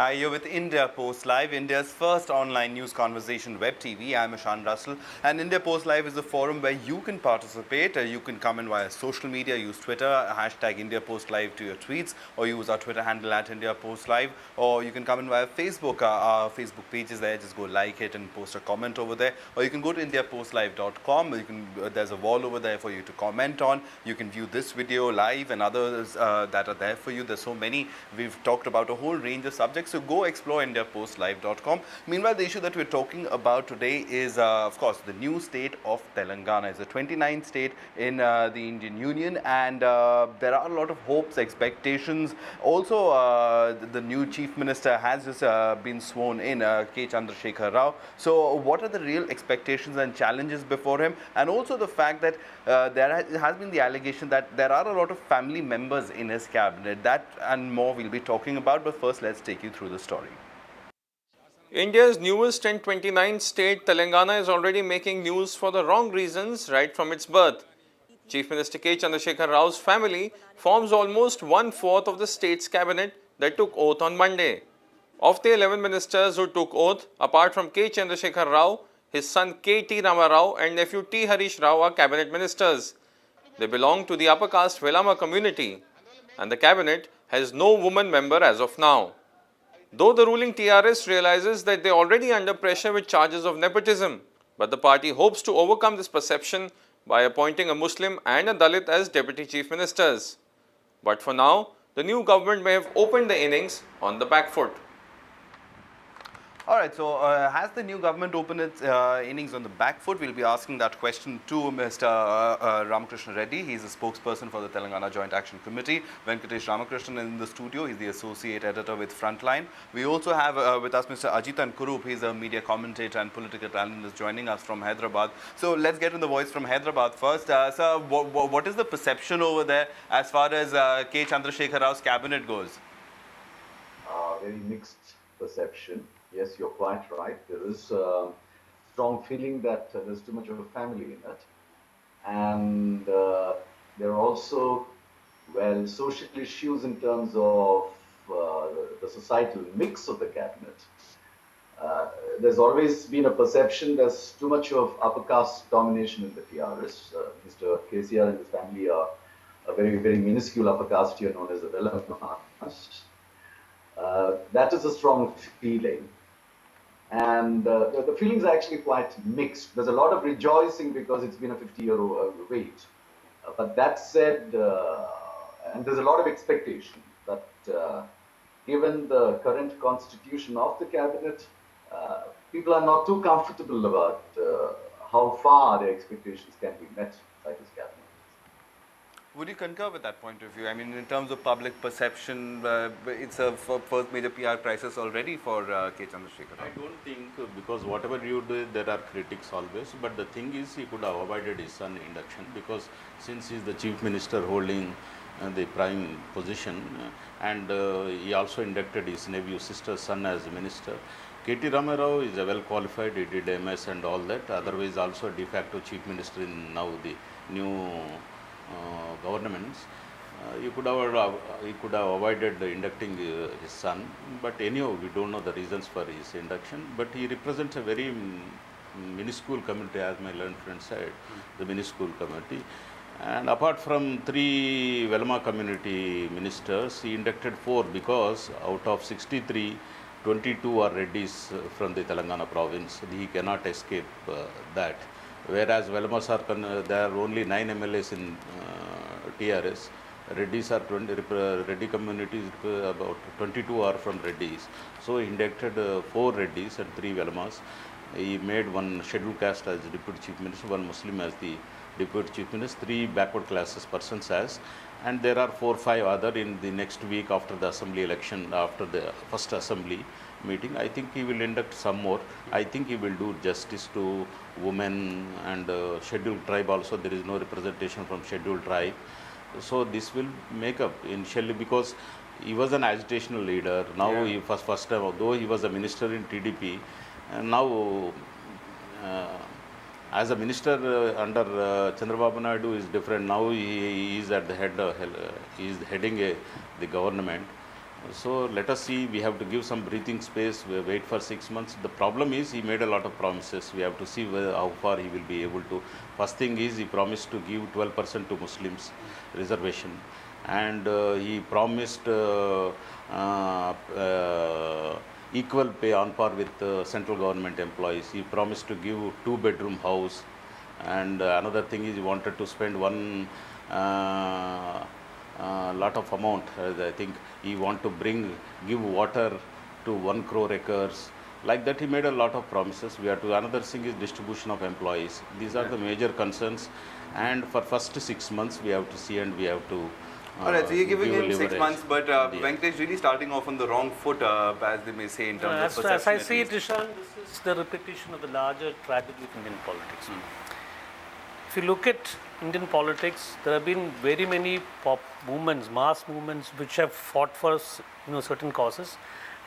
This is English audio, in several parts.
You're with India Post Live, India's first online news conversation web TV. I'm Ishan Russell, and India Post Live is a forum where you can participate. You can comment via social media, use Twitter, hashtag India Post Live to your tweets, or use our Twitter handle at India Post Live, or you can comment via Facebook. Our Facebook page is there. Just go like it and post a comment over there, or you can go to IndiaPostLive.com. There's a wall over there for you to comment on. You can view this video live and others that are there for you. There's so many. We've talked about a whole range of subjects, so go explore IndiaPostLive.com. Meanwhile, the issue that we're talking about today is, of course, the new state of Telangana. It's the 29th state in the Indian Union, and there are a lot of hopes, expectations. Also, the new chief minister has just been sworn in, K. Chandrasekhar Rao. So, what are the real expectations and challenges before him? And also the fact that there has been the allegation that there are a lot of family members in his cabinet. That and more we'll be talking about, but first let's take you through the story. India's newest and 29th state, Telangana, is already making news for the wrong reasons right from its birth. Chief Minister K. Chandrasekhar Rao's family forms almost 1/4 of the state's cabinet that took oath on Monday. Of the 11 ministers who took oath, apart from K. Chandrasekhar Rao, his son K. T. Rama Rao and nephew T. Harish Rao are cabinet ministers. They belong to the upper caste Velama community, and the cabinet has no woman member as of now. Though the ruling TRS realizes that they are already under pressure with charges of nepotism, but the party hopes to overcome this perception by appointing a Muslim and a Dalit as deputy chief ministers. But for now, the new government may have opened the innings on the back foot. All right, so has the new government opened its innings on the back foot? We'll be asking that question to Mr. Ramakrishna Reddy. He's a spokesperson for the Telangana Joint Action Committee. Venkatesh Ramakrishnan in the studio. He's the associate editor with Frontline. We also have with us Mr. Ajitan Kurup. He's a media commentator and political analyst joining us from Hyderabad. So let's get in the voice from Hyderabad first. Sir, what is the perception over there as far as K. Chandrasekhar Rao's cabinet goes? Very mixed perception. Yes, you're quite right. There is a strong feeling that there's too much of a family in it. And there are also, social issues in terms of the societal mix of the cabinet. There's always been a perception there's too much of upper caste domination in the TRS. Mr. KCR and his family are a very, very minuscule upper caste here known as the Velama caste. That is a strong feeling. And the feelings are actually quite mixed. There's a lot of rejoicing because it's been a 50-year wait. But that said, and there's a lot of expectation that given the current constitution of the cabinet, people are not too comfortable about how far their expectations can be met by this cabinet. Would you concur with that point of view? I mean, in terms of public perception, it's a first major PR crisis already for K. Chandrasekhar Rao. I don't think, because whatever you do, there are critics always, but the thing is he could have avoided his son induction, because since he is the chief minister holding the prime position, and he also inducted his nephew, sister's son as minister. K.T. Rama Rao is a well qualified, he did MS and all that, otherwise also de facto chief minister in now the new governments. He could have avoided inducting his son, but anyhow we don't know the reasons for his induction. But he represents a very minuscule community, as my learned friend said, the minuscule community. And apart from 3 Velama community ministers, he inducted 4 because out of 63, 22 are Reddys from the Telangana province. He cannot escape that. Whereas Velamas are, there are only 9 MLAs in TRS. Reddys are 20, Reddy communities, about 22 are from Reddys. So he inducted 4 Reddys and 3 Velamas. He made 1 scheduled caste as deputy chief minister, 1 Muslim as the deputy chief minister, 3 backward classes persons as, and there are 4 or 5 other in the next week after the assembly election, after the first assembly meeting. I think he will induct some more. I think he will do justice to women and scheduled tribe also. There is no representation from scheduled tribe. So this will make up initially, because he was an agitational leader. Now he first time, although he was a minister in TDP, and now as a minister under Chandrababu Naidu is different. Now he is at the head, he is heading the government. So let us see, we have to give some breathing space, we wait for 6 months. The problem is he made a lot of promises. We have to see how far he will be able to. First thing is he promised to give 12% to Muslims reservation, and he promised equal pay on par with central government employees. He promised to give 2-bedroom house, and another thing is he wanted to spend one lot of amount. I think he want to give water to 1 crore acres. Like that, he made a lot of promises. We have to. Another thing is distribution of employees. These are the major concerns. And for first 6 months, we have to see, and we have to. All right, so you're giving give him 6 leverage. months, but Yeah. Venkatesh really starting off on the wrong foot, as they may say, in terms of As perception. I at see it, least. Ishan, this is the repetition of the larger tragedy of Indian politics. If you look at Indian politics, there have been very many movements, mass movements, which have fought for certain causes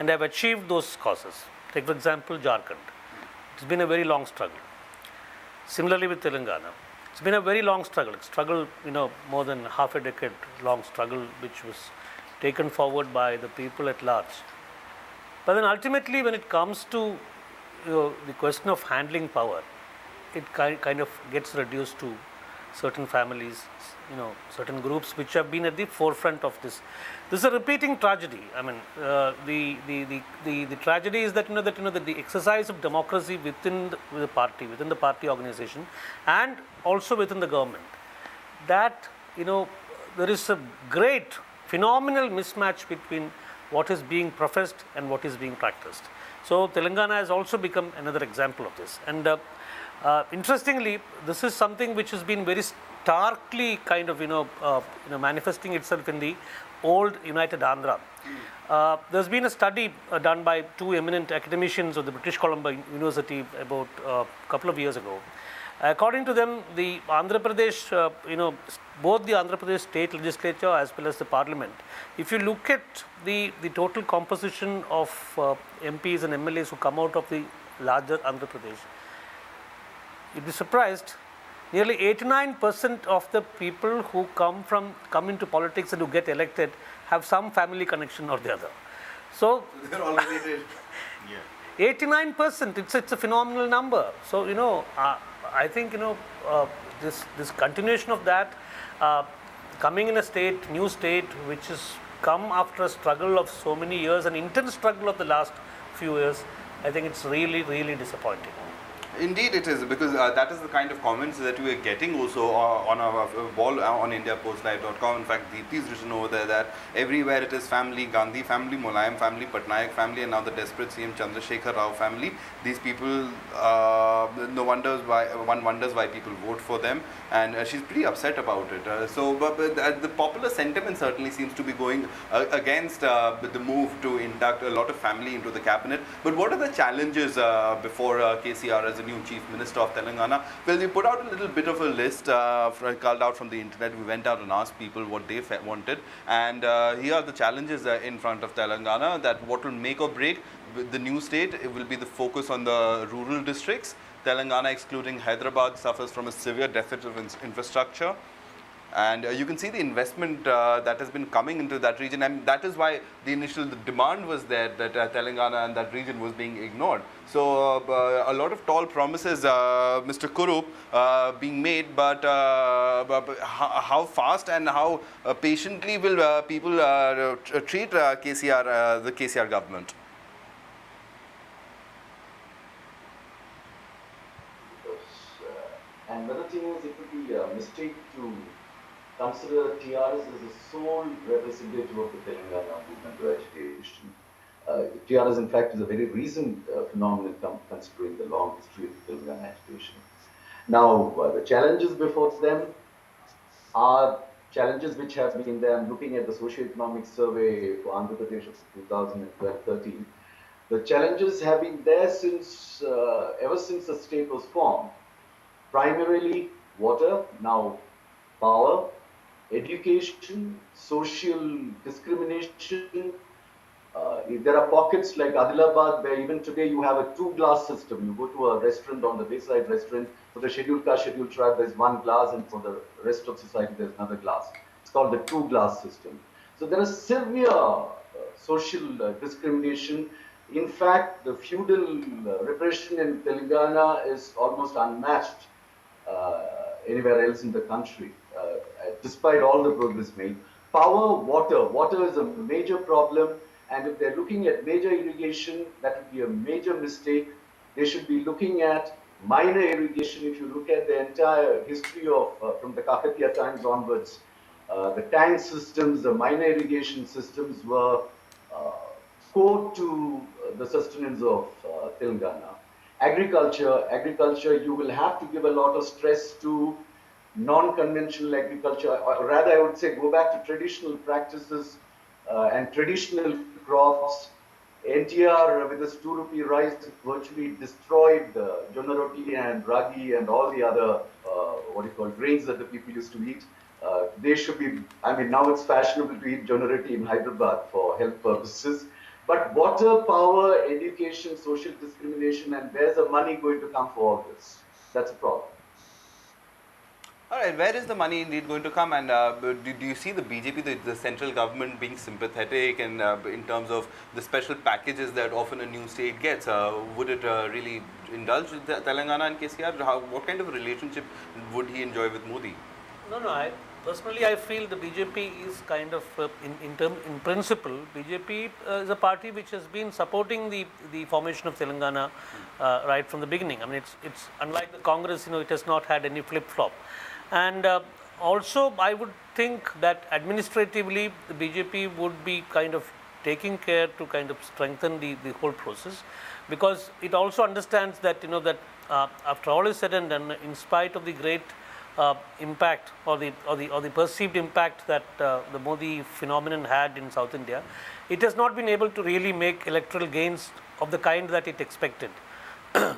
and have achieved those causes. Take for example Jharkhand. It's been a very long struggle. Similarly with Telangana, it's been a very long struggle, more than half a decade long struggle, which was taken forward by the people at large. But then ultimately, when it comes to the question of handling power, it kind of gets reduced to certain families, certain groups which have been at the forefront of this. This is a repeating tragedy. I mean, the tragedy is that that the exercise of democracy within the party organization, and also within the government, that there is a great phenomenal mismatch between what is being professed and what is being practiced. So Telangana has also become another example of this. And interestingly, this is something which has been very starkly kind of manifesting itself in the old United Andhra. There's been a study done by 2 eminent academicians of the British Columbia University about a couple of years ago. According to them, the Andhra Pradesh, both the Andhra Pradesh state legislature as well as the parliament, if you look at the total composition of MPs and MLAs who come out of the larger Andhra Pradesh, you'd be surprised, nearly 89% of the people who come into politics and who get elected have some family connection or the other. So They're all related. 89%, it's a phenomenal number. So I think this continuation of that, coming in a new state which has come after a struggle of so many years, an intense struggle of the last few years, I think it's really, really disappointing. Indeed, it is, because that is the kind of comments that we are getting also on our wall on IndiaPostLive.com. In fact, Deepthi is written over there that everywhere it is family, Gandhi family, Mulayam family, Patnaik family, and now the desperate CM Chandrasekhar Rao family. These people, one wonders why people vote for them, and she's pretty upset about it. But the popular sentiment certainly seems to be going against the move to induct a lot of family into the cabinet. But what are the challenges before KCR as a new Chief Minister of Telangana? Well, we put out a little bit of a list culled out from the internet. We went out and asked people what they wanted, and here are the challenges in front of Telangana, that what will make or break the new state. It will be the focus on the rural districts. Telangana, excluding Hyderabad, suffers from a severe deficit of infrastructure. And you can see the investment that has been coming into that region, and that is why the demand was there, that Telangana and that region was being ignored. So a lot of tall promises, Mr. Kurup, being made, but how fast and how patiently will people treat KCR, the KCR government? And another thing is, it would be a mistake to consider TRS as the sole representative of the Telangana movement to agitation. TRS, in fact, is a very recent phenomenon considering the long history of the Telangana agitation. Now, the challenges before them are challenges which have been there. I'm looking at the socio-economic survey for Andhra Pradesh of 2012-13. The challenges have been there since, ever since the state was formed. Primarily water, now power, education, social discrimination. There are pockets like Adilabad where even today you have a 2-glass system. You go to a restaurant, on the wayside restaurant, for the scheduled caste, scheduled tribe, there's 1 glass, and for the rest of society, there's another glass. It's called the 2-glass system. So there are severe social discrimination. In fact, the feudal repression in Telangana is almost unmatched uh, anywhere else in the country, despite all the progress made. Power, water is a major problem, and if they're looking at major irrigation, that would be a major mistake. They should be looking at minor irrigation. If you look at the entire history of from the Kakatiya times onwards, the tank systems, the minor irrigation systems were core to the sustenance of Telangana. Agriculture, you will have to give a lot of stress to non-conventional agriculture, or rather I would say go back to traditional practices and traditional crops. NTR with his 2 rupee rice virtually destroyed jonna roti and ragi and all the other what do you call grains that the people used to eat. They should be, I mean, now it's fashionable to eat jonna roti in Hyderabad for health purposes. But water, power, education, social discrimination, and where's the money going to come for all this? That's a problem. All right, where is the money indeed going to come? And do you see the BJP, the central government, being sympathetic and in terms of the special packages that often a new state gets? Would it really indulge with Telangana and KCR? What kind of a relationship would he enjoy with Modi? No, no. Personally, I feel the BJP is kind of, in principle, BJP is a party which has been supporting the formation of Telangana right from the beginning. I mean, it's unlike the Congress. It has not had any flip flop, and also I would think that administratively the BJP would be kind of taking care to kind of strengthen the whole process, because it also understands that that after all is said and done, in spite of the great impact or the perceived impact that the Modi phenomenon had in South India, it has not been able to really make electoral gains of the kind that it expected.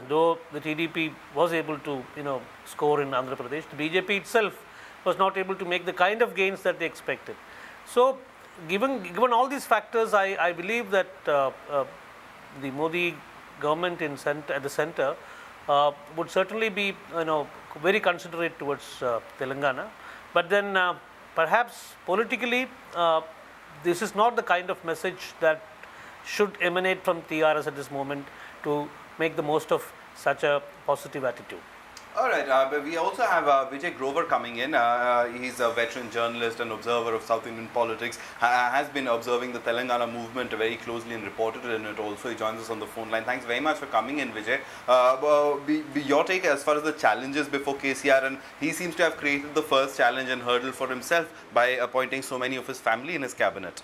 Though the TDP was able to score in Andhra Pradesh, the BJP itself was not able to make the kind of gains that they expected. So given all these factors, I believe that the Modi government at the center would certainly be very considerate towards Telangana, but then perhaps politically this is not the kind of message that should emanate from TRS at this moment to make the most of such a positive attitude. All right, but we also have Vijay Grover coming in. He's a veteran journalist and observer of South Indian politics, has been observing the Telangana movement very closely and reported in it also. He joins us on the phone line. Thanks very much for coming in, Vijay. Your take as far as the challenges before KCR, and he seems to have created the first challenge and hurdle for himself by appointing so many of his family in his cabinet.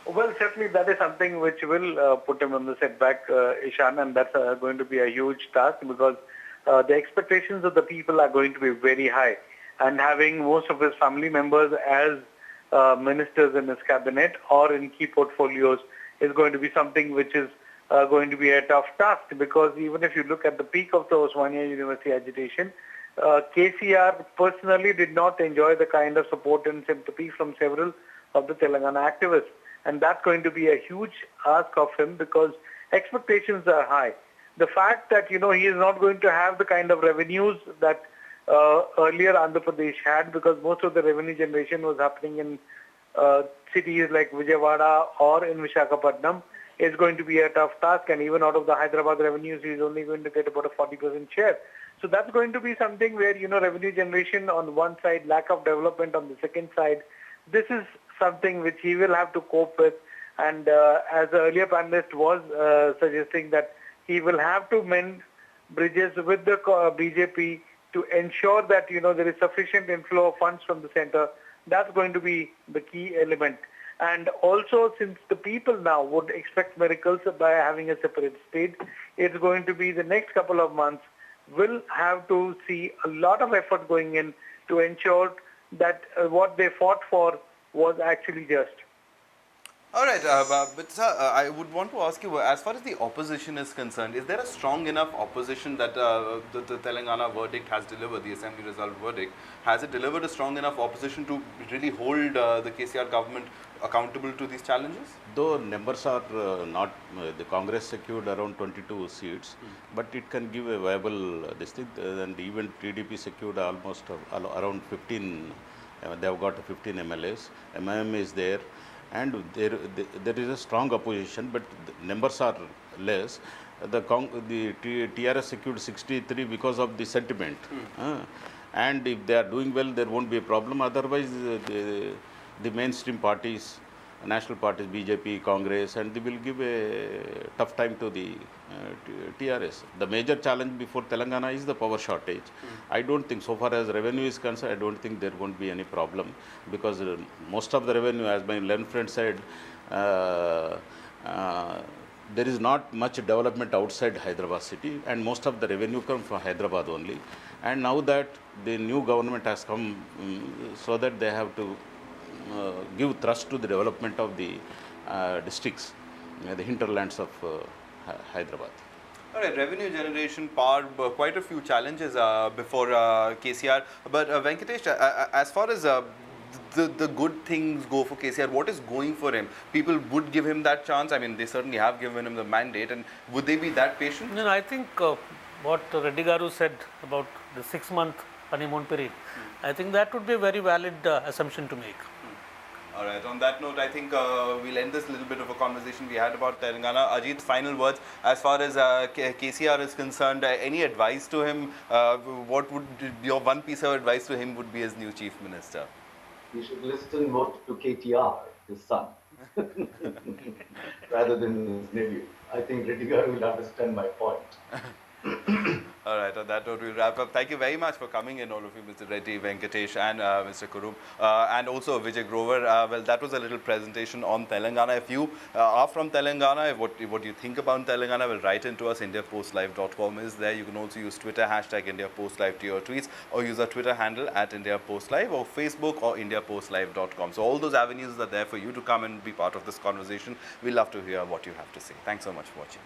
Well, certainly that is something which will put him on the setback, Ishan, and that's going to be a huge task, because the expectations of the people are going to be very high, and having most of his family members as ministers in his cabinet or in key portfolios is going to be something which is going to be a tough task, because even if you look at the peak of the Osmania University agitation, KCR personally did not enjoy the kind of support and sympathy from several of the Telangana activists, and that's going to be a huge ask of him, because expectations are high. The fact that he is not going to have the kind of revenues that earlier Andhra Pradesh had, because most of the revenue generation was happening in cities like Vijayawada or in Visakhapatnam, is going to be a tough task. And even out of the Hyderabad revenues, he is only going to get about a 40% share. So that's going to be something where revenue generation on one side, lack of development on the second side. This is something which he will have to cope with. And as the earlier panelist was suggesting, that he will have to mend bridges with the BJP to ensure that there is sufficient inflow of funds from the center. That's going to be the key element. And also, since the people now would expect miracles by having a separate state, it's going to be the next couple of months will have to see a lot of effort going in to ensure that what they fought for was actually just. All right, but sir, I would want to ask you, as far as the opposition is concerned, is there a strong enough opposition that the Telangana verdict has delivered, the assembly result verdict? Has it delivered a strong enough opposition to really hold the KCR government accountable to these challenges? Though numbers are not, the Congress secured around 22 seats, but it can give a viable district, and even TDP secured almost around 15. They have got 15 MLAs. MIM is there. and there is a strong opposition, but the numbers are less. The TRS secured 63 because of the sentiment. And if they are doing well, there won't be a problem. Otherwise, the mainstream parties, national parties, BJP, Congress, and they will give a tough time to the TRS. The major challenge before Telangana is the power shortage. I don't think, so far as revenue is concerned, I don't think there won't be any problem, because most of the revenue, as my learned friend said, there is not much development outside Hyderabad city, and most of the revenue comes from Hyderabad only. And now that the new government has come, so that they have to give thrust to the development of the districts, the hinterlands of Hyderabad. All right, revenue generation, power, quite a few challenges before KCR. But Venkatesh, as far as the good things go for KCR, what is going for him? People would give him that chance. I mean, they certainly have given him the mandate, and would they be that patient? No, I think what Reddy Garu said about the 6-month honeymoon period, I think that would be a very valid assumption to make. All right, on that note, I think we'll end this little bit of a conversation we had about Telangana. Ajit, final words. As far as KCR is concerned, any advice to him? What would your one piece of advice to him would be as new Chief Minister? He should listen more to KTR, his son, rather than his nephew. I think Reddy Garu will understand my point. All right, on that note, we'll wrap up. Thank you very much for coming in, all of you, Mr. Reddy, Venkatesh, and Mr. Kurum, and also Vijay Grover. Well, that was a little presentation on Telangana. If you are from Telangana, what you think about Telangana, well, write into us. IndiaPostLive.com is there. You can also use Twitter, #IndiaPostLive to your tweets, or use our Twitter handle @IndiaPostLive, or Facebook, or IndiaPostLive.com. So all those avenues are there for you to come and be part of this conversation. We love to hear what you have to say. Thanks so much for watching.